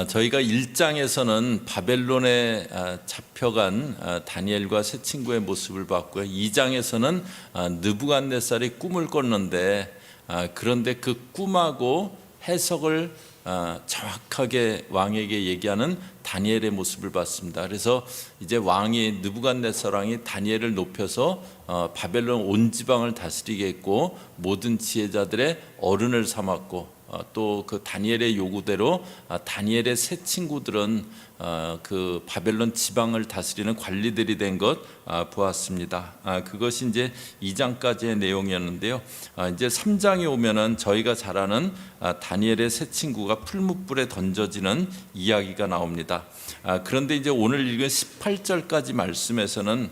저희가 1장에서는 바벨론에 잡혀간 다니엘과 세 친구의 모습을 봤고요. 2장에서는 느부갓네살이 꿈을 꿨는데 그런데 그 꿈하고 해석을 정확하게 왕에게 얘기하는 다니엘의 모습을 봤습니다. 그래서 이제 왕이 느부갓네살 왕이 다니엘을 높여서 바벨론 온 지방을 다스리게 했고 모든 지혜자들의 어른을 삼았고 또 그 다니엘의 요구대로 다니엘의 세 친구들은 그 바벨론 지방을 다스리는 관리들이 된 것 보았습니다. 그것이 이제 2장까지의 내용이었는데요. 이제 3장에 오면은 저희가 잘 아는 다니엘의 세 친구가 풀무불에 던져지는 이야기가 나옵니다. 그런데 이제 오늘 읽은 18절까지 말씀에서는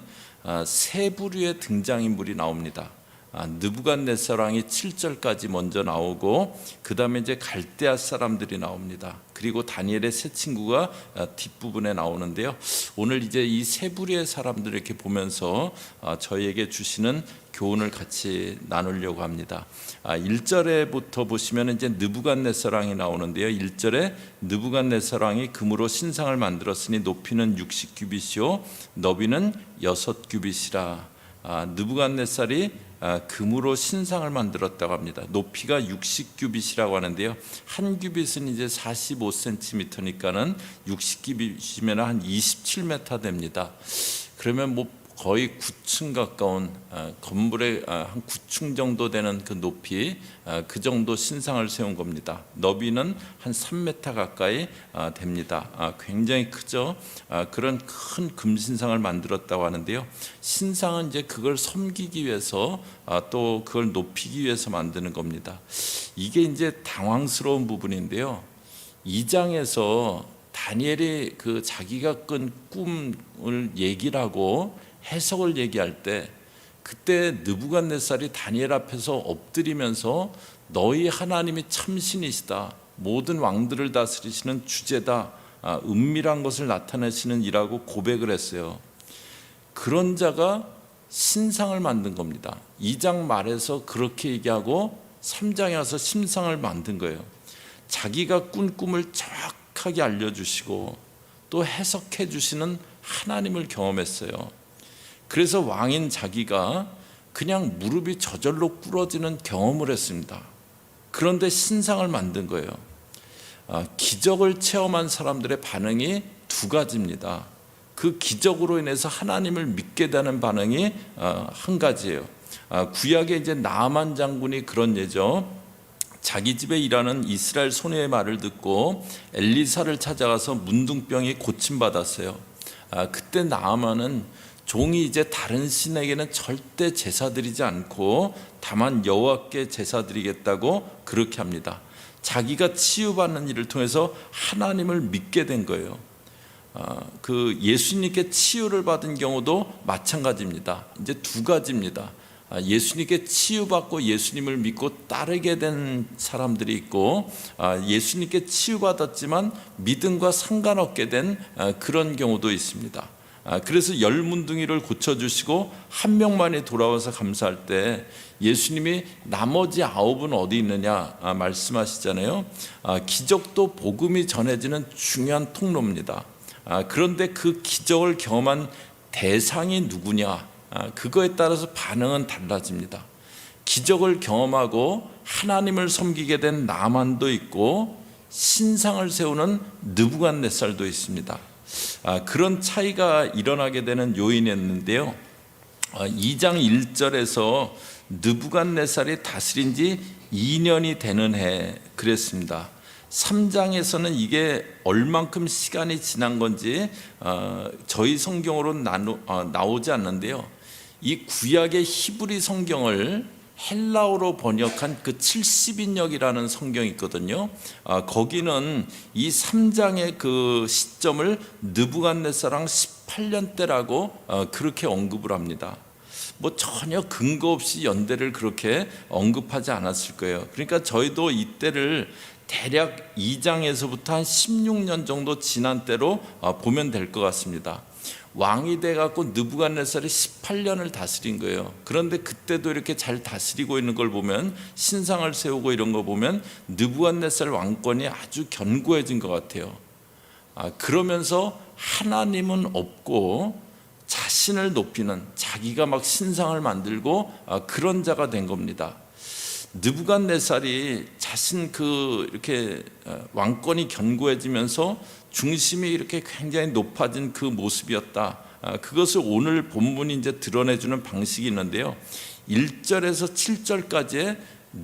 세 부류의 등장인물이 나옵니다. 느부갓네살 왕이 7절까지 먼저 나오고 그 다음에 이제 갈대아 사람들이 나옵니다. 그리고 다니엘의 세 친구가 뒷부분에 나오는데요. 오늘 이제 이 세 부류의 사람들을 이렇게 보면서 저희에게 주시는 교훈을 같이 나누려고 합니다. 1절에부터 보시면 이제 느부갓네살 왕이 나오는데요. 1절에 느부갓네살 왕이 금으로 신상을 만들었으니 높이는 60규빗이요 너비는 6규빗이라. 느부갓네살이 금으로 신상을 만들었다고 합니다. 높이가 60규빗이라고 하는데요. 한 규빗은 이제 45cm니까는 60규빗이면 한 27m 됩니다. 그러면 뭐 거의 9층 가까운 건물의 한 9층 정도 되는 그 높이 그 정도 신상을 세운 겁니다. 너비는 한 3m 가까이 됩니다. 굉장히 크죠. 그런 큰 금신상을 만들었다고 하는데요. 신상은 이제 그걸 섬기기 위해서 또 그걸 높이기 위해서 만드는 겁니다. 이게 이제 당황스러운 부분인데요. 2장에서 다니엘이 그 자기가 꾼 꿈을 얘기를 하고 해석을 얘기할 때 그때 느부갓네살이 다니엘 앞에서 엎드리면서 너희 하나님이 참신이시다, 모든 왕들을 다스리시는 주제다, 은밀한 것을 나타내시는 이라고 고백을 했어요. 그런 자가 신상을 만든 겁니다. 2장 말에서 그렇게 얘기하고 3장에 와서 신상을 만든 거예요. 자기가 꾼 꿈을 정확하게 알려주시고 또 해석해 주시는 하나님을 경험했어요. 그래서 왕인 자기가 그냥 무릎이 저절로 꿇어지는 경험을 했습니다. 그런데 신상을 만든 거예요. 기적을 체험한 사람들의 반응이 두 가지입니다. 그 기적으로 인해서 하나님을 믿게 되는 반응이 한 가지예요. 구약에 이제 나아만 장군이 그런 예죠. 자기 집에 일하는 이스라엘 소녀의 말을 듣고 엘리사를 찾아가서 문둥병이 고침받았어요. 그때 나아만은 종이 이제 다른 신에게는 절대 제사 드리지 않고 다만 여호와께 제사 드리겠다고 그렇게 합니다. 자기가 치유받는 일을 통해서 하나님을 믿게 된 거예요. 그 예수님께 치유를 받은 경우도 마찬가지입니다. 이제 두 가지입니다. 예수님께 치유받고 예수님을 믿고 따르게 된 사람들이 있고 예수님께 치유받았지만 믿음과 상관없게 된 그런 경우도 있습니다. 그래서 열문둥이를 고쳐주시고 한 명만이 돌아와서 감사할 때 예수님이 나머지 9은 어디 있느냐 말씀하시잖아요. 기적도 복음이 전해지는 중요한 통로입니다. 그런데 그 기적을 경험한 대상이 누구냐, 그거에 따라서 반응은 달라집니다. 기적을 경험하고 하나님을 섬기게 된 나만도 있고 신상을 세우는 느부갓네살도 있습니다. 그런 차이가 일어나게 되는 요인이었는데요. 2장 1절에서 느부갓네살이 다스린 지 2년이 되는 해 그랬습니다. 3장에서는 이게 얼만큼 시간이 지난 건지 저희 성경으로 나오지 않는데요. 이 구약의 히브리 성경을 헬라어로 번역한 그 70인역이라는 성경이 있거든요. 거기는 이 3장의 그 시점을 느부갓네살 왕 18년 때라고 그렇게 언급을 합니다. 뭐 전혀 근거 없이 연대를 그렇게 언급하지 않았을 거예요. 그러니까 저희도 이때를 대략 2장에서부터 한 16년 정도 지난 때로 보면 될 것 같습니다. 왕이 돼갖고 느부갓네살이 18년을 다스린 거예요. 그런데 그때도 이렇게 잘 다스리고 있는 걸 보면, 신상을 세우고 이런 거 보면 느부갓네살 왕권이 아주 견고해진 것 같아요. 그러면서 하나님은 없고 자신을 높이는, 자기가 막 신상을 만들고 그런 자가 된 겁니다. 느부갓네살이 자신 이렇게 왕권이 견고해지면서 중심이 이렇게 굉장히 높아진 그 모습이었다. 그것을 오늘 본문이 이제 드러내주는 방식이 있는데요. 1절에서 7절까지의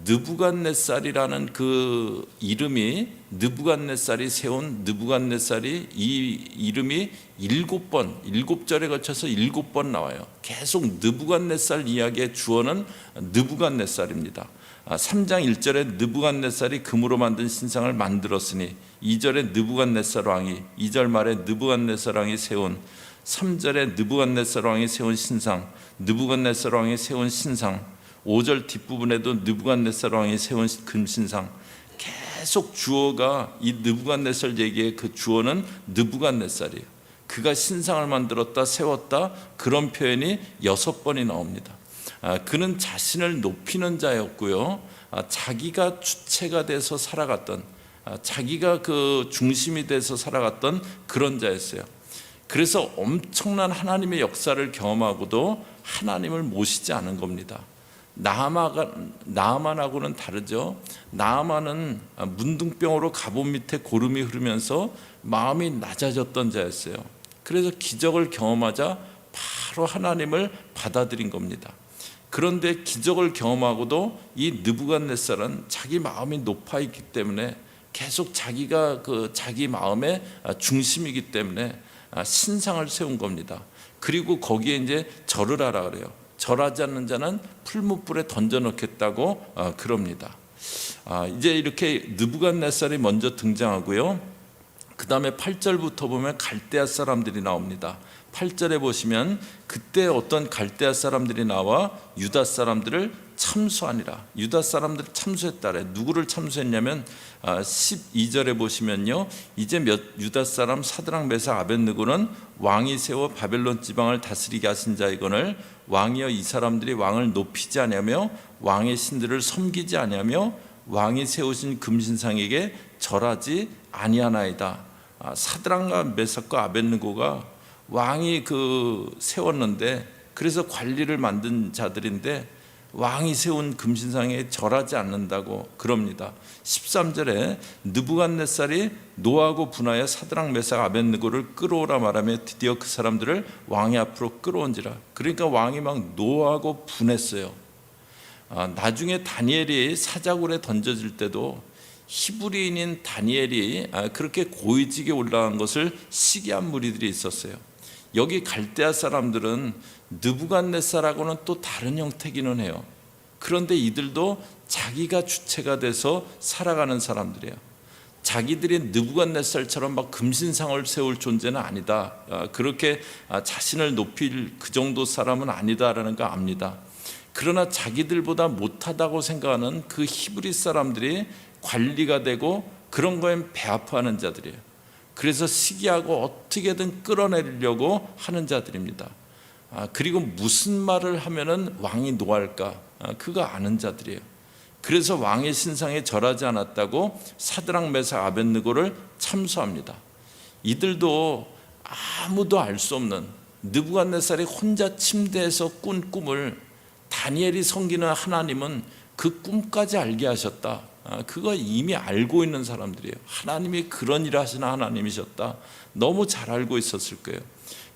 느부갓네살이라는 그 이름이, 느부갓네살이 세운 느부갓네살이, 이 이름이 7절에 걸쳐서 7번 나와요. 계속 느부갓네살 이야기의 주어는 느부갓네살입니다. 3장 1절에 느부갓네살이 금으로 만든 신상을 만들었으니, 2절에 느부갓네살 왕이, 2절 말에 느부갓네살 왕이 세운, 3절에 느부갓네살 왕이 세운 신상, 느부갓네살 왕이 세운 신상, 5절 뒷부분에도 느부갓네살 왕이 세운 금신상, 계속 주어가 이 느부갓네살 얘기의 그 주어는 느부갓네살이에요. 그가 신상을 만들었다, 세웠다, 그런 표현이 6번이 나옵니다. 그는 자신을 높이는 자였고요, 자기가 주체가 돼서 살아갔던, 자기가 그 중심이 돼서 살아갔던 그런 자였어요. 그래서 엄청난 하나님의 역사를 경험하고도 하나님을 모시지 않은 겁니다. 나아만하고는 다르죠. 나아만은 문둥병으로 갑옷 밑에 고름이 흐르면서 마음이 낮아졌던 자였어요. 그래서 기적을 경험하자 바로 하나님을 받아들인 겁니다. 그런데 기적을 경험하고도 이 느부갓네살은 자기 마음이 높아 있기 때문에, 계속 자기가 자기 마음의 중심이기 때문에 신상을 세운 겁니다. 그리고 거기에 이제 절을 하라 그래요. 절하지 않는 자는 풀무불에 던져 넣겠다고 그럽니다. 이제 이렇게 느부갓네살이 먼저 등장하고요, 그 다음에 8절부터 보면 갈대아 사람들이 나옵니다. 8절에 보시면 그때 어떤 갈대아 사람들이 나와 유다 사람들을 참수하니라. 유다 사람들을 참수했다래. 누구를 참수했냐면 12절에 보시면요, 이제 유다 사람 사드락 메삭 아벳느고는 왕이 세워 바벨론 지방을 다스리게 하신 자이거늘 왕이여 이 사람들이 왕을 높이지 아니하며 왕의 신들을 섬기지 아니하며 왕이 세우신 금신상에게 절하지 아니하나이다. 사드락과 메삭과 아벳느고가 왕이 세웠는데, 그래서 관리를 만든 자들인데 왕이 세운 금신상에 절하지 않는다고 그럽니다. 13절에 느부갓네살이 노하고 분하여 사드락 메삭 아벳느고를 끌어오라 말하며 드디어 그 사람들을 왕의 앞으로 끌어온지라. 그러니까 왕이 막 노하고 분했어요. 나중에 다니엘이 사자굴에 던져질 때도 히브리인인 다니엘이 그렇게 고위직에 올라간 것을 시기한 무리들이 있었어요. 여기 갈대아 사람들은 느부갓네살하고는 또 다른 형태기는 해요. 그런데 이들도 자기가 주체가 돼서 살아가는 사람들이에요. 자기들이 느부갓네살처럼 막 금신상을 세울 존재는 아니다, 그렇게 자신을 높일 그 정도 사람은 아니다라는 거 압니다. 그러나 자기들보다 못하다고 생각하는 그 히브리 사람들이 관리가 되고 그런 거에 배아파하는 자들이에요. 그래서 시기하고 어떻게든 끌어내리려고 하는 자들입니다. 그리고 무슨 말을 하면은 왕이 노할까, 그거 아는 자들이에요. 그래서 왕의 신상에 절하지 않았다고 사드락 메삭 아벳느고를 참수합니다. 이들도 아무도 알 수 없는, 느부갓네살이 혼자 침대에서 꾼 꿈을 다니엘이 섬기는 하나님은 그 꿈까지 알게 하셨다. 그거 이미 알고 있는 사람들이에요. 하나님이 그런 일을 하시는 하나님이셨다. 너무 잘 알고 있었을 거예요.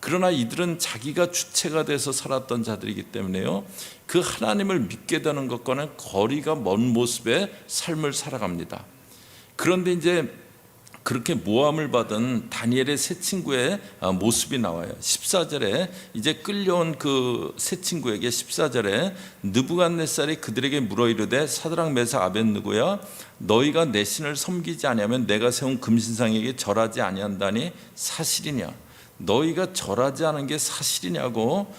그러나 이들은 자기가 주체가 돼서 살았던 자들이기 때문에요, 그 하나님을 믿게 되는 것과는 거리가 먼 모습의 삶을 살아갑니다. 그런데 이제 그렇게 모함을 받은 다니엘의 세 친구의 모습이 나와요. 14절에 이제 끌려온 그 세 친구에게 14절에 느부갓네살이 그들에게 물어 이르되 사드락 메삭 아벳느고야, 너희가 내 신을 섬기지 아니하면 내가 세운 금신상에게 절하지 아니한다니 사실이냐? 너희가 절하지 않은 게 사실이냐고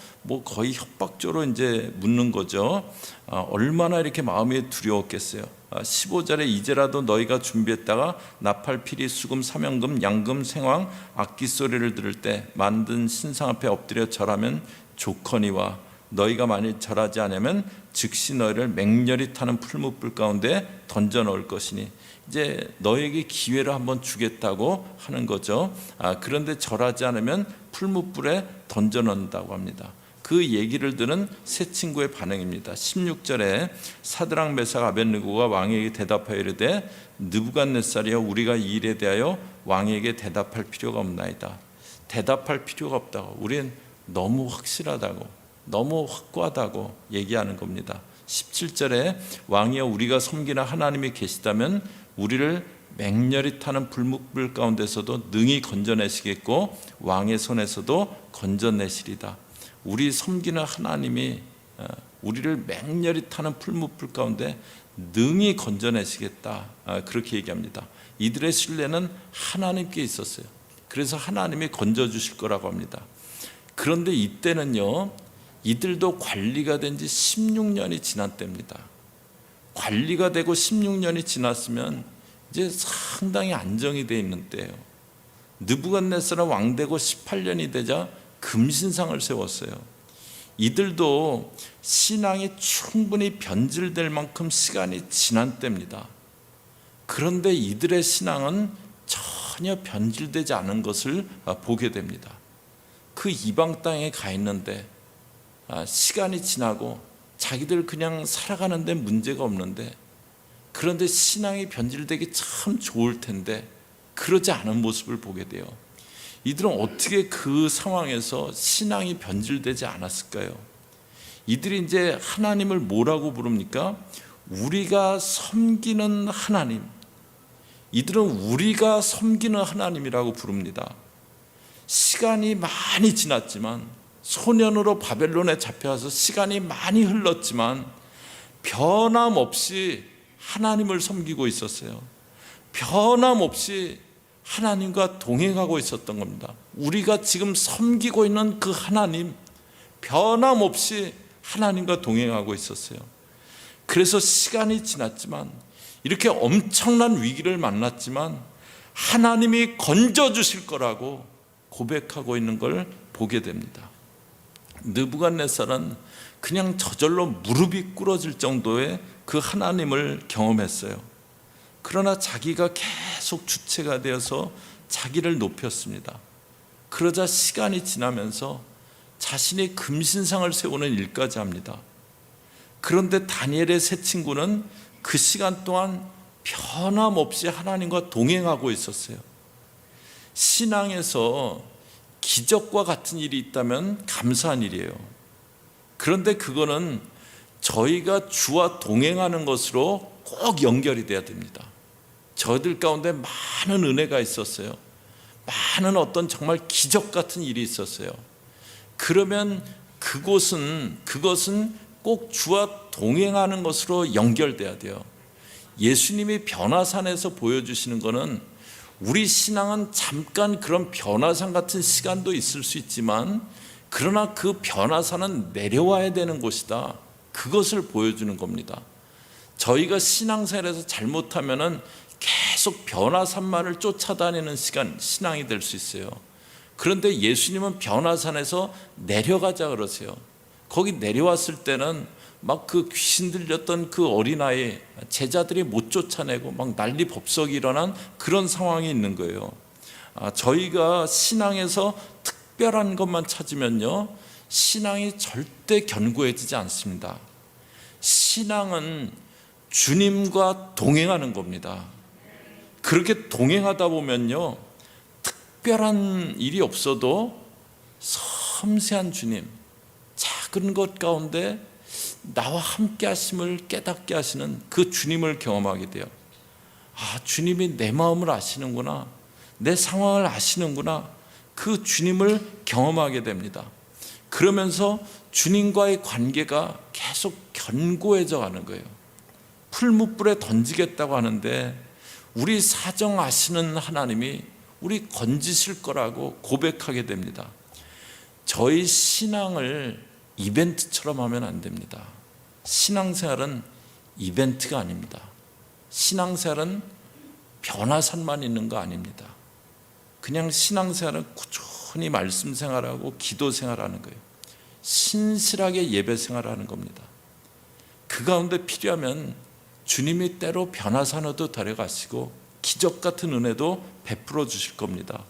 거의 협박조로 이제 묻는 거죠. 얼마나 이렇게 마음이 두려웠겠어요. 15절에 이제라도 너희가 준비했다가 나팔, 피리, 수금, 사명금, 양금, 생황, 악기 소리를 들을 때 만든 신상 앞에 엎드려 절하면 좋거니와 너희가 만일 절하지 않으면 즉시 너희를 맹렬히 타는 풀무불 가운데 던져 넣을 것이니. 이제 너에게 기회를 한번 주겠다고 하는 거죠. 그런데 절하지 않으면 풀무불에 던져넣는다고 합니다. 그 얘기를 들은 세 친구의 반응입니다. 16절에 사드락 메삭 아벳느고가 왕에게 대답하여 이르되 느부갓네살이여 우리가 이 일에 대하여 왕에게 대답할 필요가 없나이다. 대답할 필요가 없다고, 우린 너무 확실하다고, 너무 확고하다고 얘기하는 겁니다. 17절에 왕이여 우리가 섬기는 하나님이 계시다면 우리를 맹렬히 타는 불무불 가운데서도 능히 건져내시겠고 왕의 손에서도 건져내시리다. 우리 섬기는 하나님이 우리를 맹렬히 타는 풀무불 가운데 능히 건져내시겠다, 그렇게 얘기합니다. 이들의 신뢰는 하나님께 있었어요. 그래서 하나님이 건져주실 거라고 합니다. 그런데 이때는요, 이들도 관리가 된 지 16년이 지난 때입니다. 관리가 되고 16년이 지났으면 이제 상당히 안정이 되어 있는 때예요. 느부갓네살은 왕되고 18년이 되자 금신상을 세웠어요. 이들도 신앙이 충분히 변질될 만큼 시간이 지난 때입니다. 그런데 이들의 신앙은 전혀 변질되지 않은 것을 보게 됩니다. 그 이방 땅에 가 있는데 시간이 지나고 자기들 그냥 살아가는데 문제가 없는데, 그런데 신앙이 변질되기 참 좋을 텐데 그러지 않은 모습을 보게 돼요. 이들은 어떻게 그 상황에서 신앙이 변질되지 않았을까요? 이들이 이제 하나님을 뭐라고 부릅니까? 우리가 섬기는 하나님. 이들은 우리가 섬기는 하나님이라고 부릅니다. 시간이 많이 지났지만, 소년으로 바벨론에 잡혀와서 시간이 많이 흘렀지만 변함없이 하나님을 섬기고 있었어요. 변함없이 하나님과 동행하고 있었던 겁니다. 우리가 지금 섬기고 있는 그 하나님, 변함없이 하나님과 동행하고 있었어요. 그래서 시간이 지났지만, 이렇게 엄청난 위기를 만났지만 하나님이 건져주실 거라고 고백하고 있는 걸 보게 됩니다. 느부갓네살은 그냥 저절로 무릎이 꿇어질 정도의 그 하나님을 경험했어요. 그러나 자기가 계속 주체가 되어서 자기를 높였습니다. 그러자 시간이 지나면서 자신이 금신상을 세우는 일까지 합니다. 그런데 다니엘의 세 친구는 그 시간 동안 변함없이 하나님과 동행하고 있었어요. 신앙에서 기적과 같은 일이 있다면 감사한 일이에요. 그런데 그거는 저희가 주와 동행하는 것으로 꼭 연결이 돼야 됩니다. 저희들 가운데 많은 은혜가 있었어요. 많은 어떤 정말 기적 같은 일이 있었어요. 그러면 그것은 꼭 주와 동행하는 것으로 연결돼야 돼요. 예수님이 변화산에서 보여주시는 것은 우리 신앙은 잠깐 그런 변화산 같은 시간도 있을 수 있지만, 그러나 그 변화산은 내려와야 되는 곳이다, 그것을 보여주는 겁니다. 저희가 신앙생활에서 잘못하면은 계속 변화산만을 쫓아다니는 신앙이 될 수 있어요. 그런데 예수님은 변화산에서 내려가자 그러세요. 거기 내려왔을 때는 막 그 귀신 들렸던 그 어린아이 제자들이 못 쫓아내고 막 난리 법석이 일어난 그런 상황이 있는 거예요. 저희가 신앙에서 특별한 것만 찾으면요, 신앙이 절대 견고해지지 않습니다. 신앙은 주님과 동행하는 겁니다. 그렇게 동행하다 보면요, 특별한 일이 없어도 섬세한 주님, 작은 것 가운데 나와 함께 하심을 깨닫게 하시는 그 주님을 경험하게 돼요. 주님이 내 마음을 아시는구나, 내 상황을 아시는구나, 그 주님을 경험하게 됩니다. 그러면서 주님과의 관계가 계속 견고해져 가는 거예요. 풀무불에 던지겠다고 하는데 우리 사정 아시는 하나님이 우리 건지실 거라고 고백하게 됩니다. 저희 신앙을 이벤트처럼 하면 안 됩니다. 신앙생활은 이벤트가 아닙니다. 신앙생활은 변화산만 있는 거 아닙니다. 그냥 신앙생활은 꾸준히 말씀 생활하고 기도 생활하는 거예요. 신실하게 예배 생활하는 겁니다. 그 가운데 필요하면 주님이 때로 변화산으로도 데려가시고 기적 같은 은혜도 베풀어 주실 겁니다.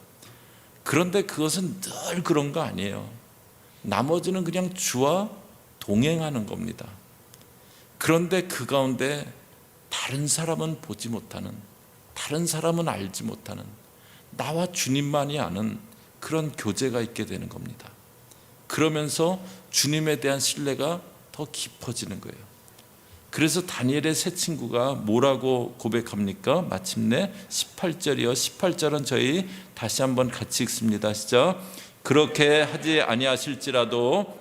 그런데 그것은 늘 그런 거 아니에요. 나머지는 그냥 주와 동행하는 겁니다. 그런데 그 가운데 다른 사람은 보지 못하는, 다른 사람은 알지 못하는, 나와 주님만이 아는 그런 교제가 있게 되는 겁니다. 그러면서 주님에 대한 신뢰가 더 깊어지는 거예요. 그래서 다니엘의 세 친구가 뭐라고 고백합니까? 마침내 18절이요. 18절은 저희 다시 한번 같이 읽습니다. 시작. 그렇게 하지 아니하실지라도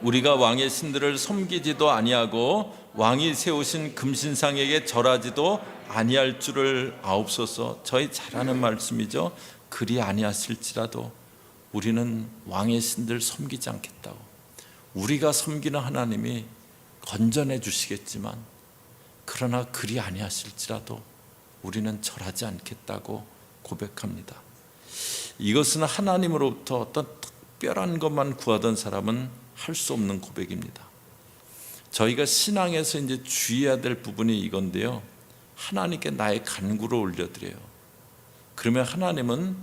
우리가 왕의 신들을 섬기지도 아니하고 왕이 세우신 금신상에게 절하지도 아니할 줄을 아옵소서. 저희 잘 아는 말씀이죠. 그리 아니하실지라도 우리는 왕의 신들 섬기지 않겠다고. 우리가 섬기는 하나님이 건전해 주시겠지만 그러나 그리 아니하실지라도 우리는 절하지 않겠다고 고백합니다. 이것은 하나님으로부터 어떤 특별한 것만 구하던 사람은 할 수 없는 고백입니다. 저희가 신앙에서 이제 주의해야 될 부분이 이건데요. 하나님께 나의 간구를 올려드려요. 그러면 하나님은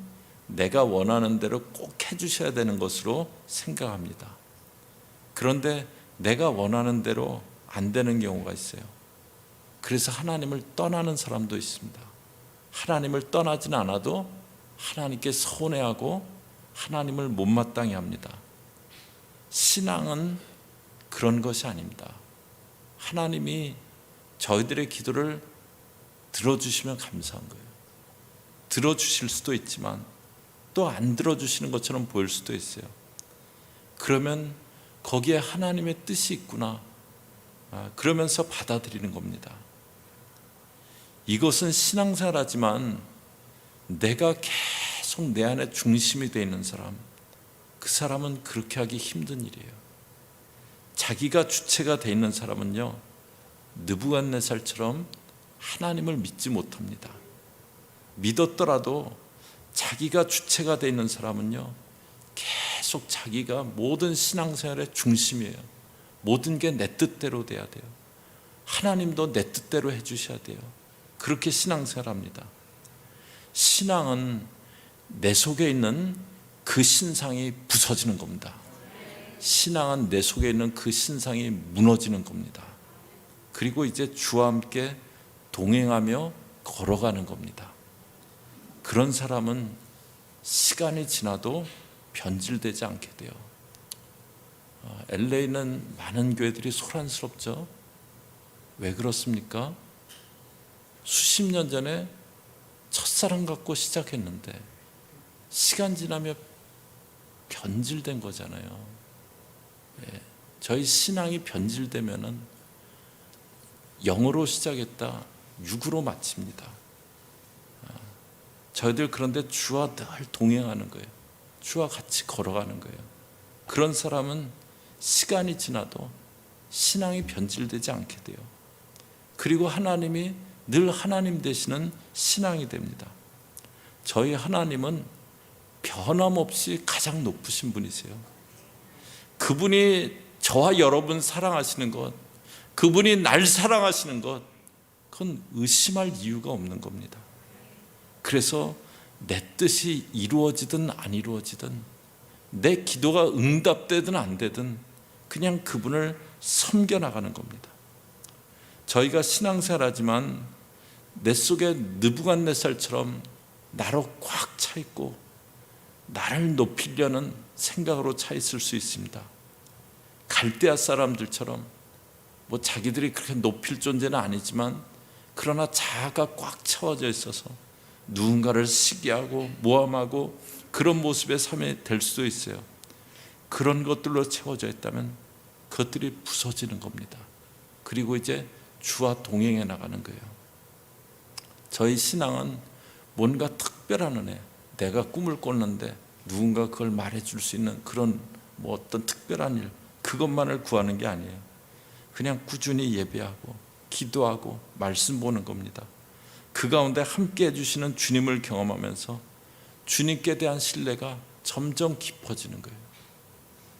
내가 원하는 대로 꼭 해주셔야 되는 것으로 생각합니다. 그런데 내가 원하는 대로 안 되는 경우가 있어요. 그래서 하나님을 떠나는 사람도 있습니다. 하나님을 떠나진 않아도 하나님께 서운해하고 하나님을 못마땅해 합니다. 신앙은 그런 것이 아닙니다. 하나님이 저희들의 기도를 들어주시면 감사한 거예요. 들어주실 수도 있지만 또 안 들어주시는 것처럼 보일 수도 있어요. 그러면 거기에 하나님의 뜻이 있구나, 그러면서 받아들이는 겁니다. 이것은 신앙생활하지만 내가 계속 내 안에 중심이 되어 있는 사람, 그 사람은 그렇게 하기 힘든 일이에요. 자기가 주체가 되어 있는 사람은요, 느부갓네살처럼 하나님을 믿지 못합니다. 믿었더라도 자기가 주체가 되어 있는 사람은요, 계속 자기가 모든 신앙생활의 중심이에요. 모든 게 내 뜻대로 돼야 돼요. 하나님도 내 뜻대로 해주셔야 돼요. 그렇게 신앙생활합니다. 신앙은 내 속에 있는 그 신상이 부서지는 겁니다. 신앙은 내 속에 있는 그 신상이 무너지는 겁니다. 그리고 이제 주와 함께 동행하며 걸어가는 겁니다. 그런 사람은 시간이 지나도 변질되지 않게 돼요. LA는 많은 교회들이 소란스럽죠. 왜 그렇습니까? 수십 년 전에 첫사랑 갖고 시작했는데 시간 지나며 변질된 거잖아요. 저희 신앙이 변질되면은 영으로 시작했다 육으로 마칩니다. 저희들 그런데 주와 늘 동행하는 거예요. 주와 같이 걸어가는 거예요. 그런 사람은 시간이 지나도 신앙이 변질되지 않게 돼요. 그리고 하나님이 늘 하나님 되시는 신앙이 됩니다. 저희 하나님은 변함없이 가장 높으신 분이세요. 그분이 저와 여러분 사랑하시는 것, 그분이 날 사랑하시는 것, 그건 의심할 이유가 없는 겁니다. 그래서 내 뜻이 이루어지든 안 이루어지든, 내 기도가 응답되든 안 되든 그냥 그분을 섬겨나가는 겁니다. 저희가 신앙생활하지만 내 속에 느부갓네살처럼 나로 꽉 차 있고 나를 높이려는 생각으로 차 있을 수 있습니다. 갈대아 사람들처럼 뭐 자기들이 그렇게 높일 존재는 아니지만 그러나 자아가 꽉 채워져 있어서 누군가를 시기하고 모함하고 그런 모습의 삶이 될 수도 있어요. 그런 것들로 채워져 있다면 그것들이 부서지는 겁니다. 그리고 이제 주와 동행해 나가는 거예요. 저희 신앙은 뭔가 특별한 은혜, 내가 꿈을 꿨는데 누군가 그걸 말해줄 수 있는 그런 뭐 어떤 특별한 일, 그것만을 구하는 게 아니에요. 그냥 꾸준히 예배하고 기도하고 말씀 보는 겁니다. 그 가운데 함께 해주시는 주님을 경험하면서 주님께 대한 신뢰가 점점 깊어지는 거예요.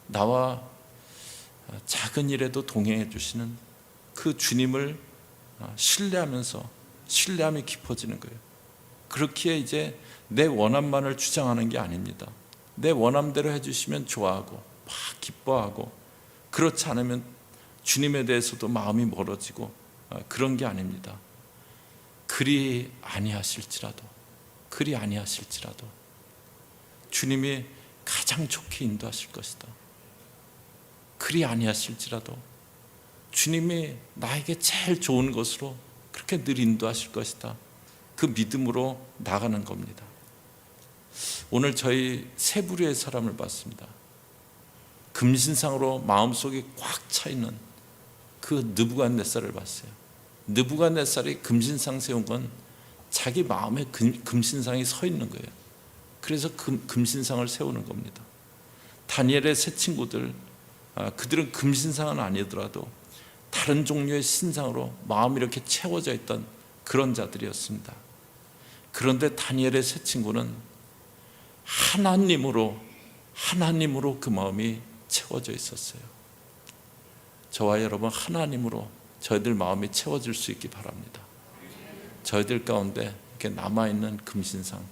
나와 작은 일에도 동행해 주시는 그 주님을 신뢰함이 깊어지는 거예요. 그렇기에 이제 내 원함만을 주장하는 게 아닙니다. 내 원함대로 해주시면 좋아하고 막 기뻐하고, 그렇지 않으면 주님에 대해서도 마음이 멀어지고 그런 게 아닙니다. 그리 아니하실지라도 주님이 가장 좋게 인도하실 것이다. 그리 아니하실지라도 주님이 나에게 제일 좋은 것으로 그렇게 늘 인도하실 것이다. 그 믿음으로 나가는 겁니다. 오늘 저희 세 부류의 사람을 봤습니다. 금신상으로 마음속에 꽉 차 있는 그 느부갓네살을 봤어요. 느부갓네살이 금신상 세운 건 자기 마음에 금신상이 서 있는 거예요. 그래서 금신상을 세우는 겁니다. 다니엘의 세 친구들, 그들은 금신상은 아니더라도 다른 종류의 신상으로 마음이 이렇게 채워져 있던 그런 자들이었습니다. 그런데 다니엘의 세 친구는 하나님으로 그 마음이 채워져 있었어요. 저와 여러분, 하나님으로 저희들 마음이 채워질 수 있기 바랍니다. 저희들 가운데 이렇게 남아있는 금신상,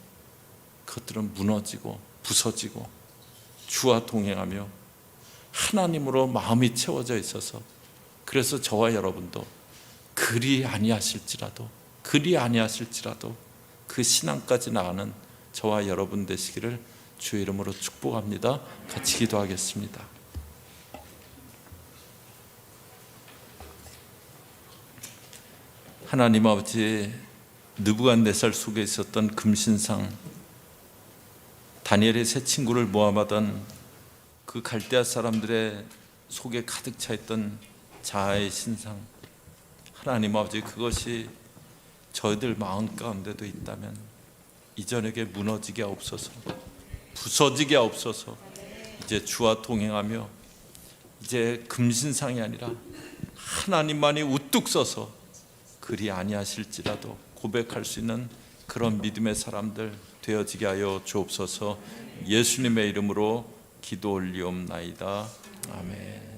그것들은 무너지고 부서지고 주와 동행하며 하나님으로 마음이 채워져 있어서, 그래서 저와 여러분도 그리 아니하실지라도 그 신앙까지 나가는 저와 여러분 되시기를 주의 이름으로 축복합니다. 같이 기도하겠습니다. 하나님 아버지, 느부갓네살 속에 있었던 금신상, 다니엘의 세 친구를 모함하던 그 갈대아 사람들의 속에 가득 차 있던 자아의 신상, 하나님 아버지, 그것이 저희들 마음 가운데도 있다면 이 저녁에 무너지게 하옵소서, 부서지게 하옵소서. 이제 주와 동행하며 이제 금신상이 아니라 하나님만이 우뚝 서서 그리 아니하실지라도 고백할 수 있는 그런 믿음의 사람들 되어지게 하여 주옵소서. 예수님의 이름으로 기도 올리옵나이다. 아멘.